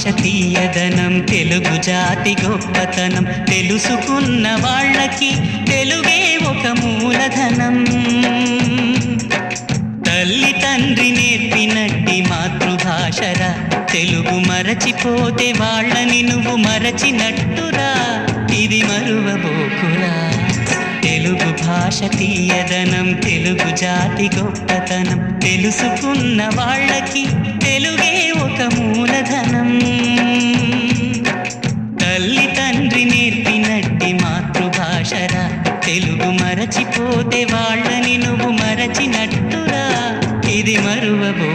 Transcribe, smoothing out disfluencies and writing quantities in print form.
భాష తీయదనం తెలుగు జాతి గొప్పతనం తెలుసుకున్న వాళ్ళకి తెలుగే ఒక మూలధనం తల్లి తండ్రి నేర్పినట్టి మాతృభాషరా తెలుగు మరచిపోతే వాళ్ళని నువ్వు మరచినట్టురా ఇది మరువబోకురా తెలుగు భాష తీయదనం తెలుగు జాతి గొప్పతనం తెలుసుకున్న వాళ్ళకి తెలుగే ఒక మూలధనం తల్లి తండ్రి నేర్పినట్టి మాతృభాషరా తెలుగు మరచిపోతే వాళ్ళని నువ్వు మరచినట్టురా ఇది మరువబో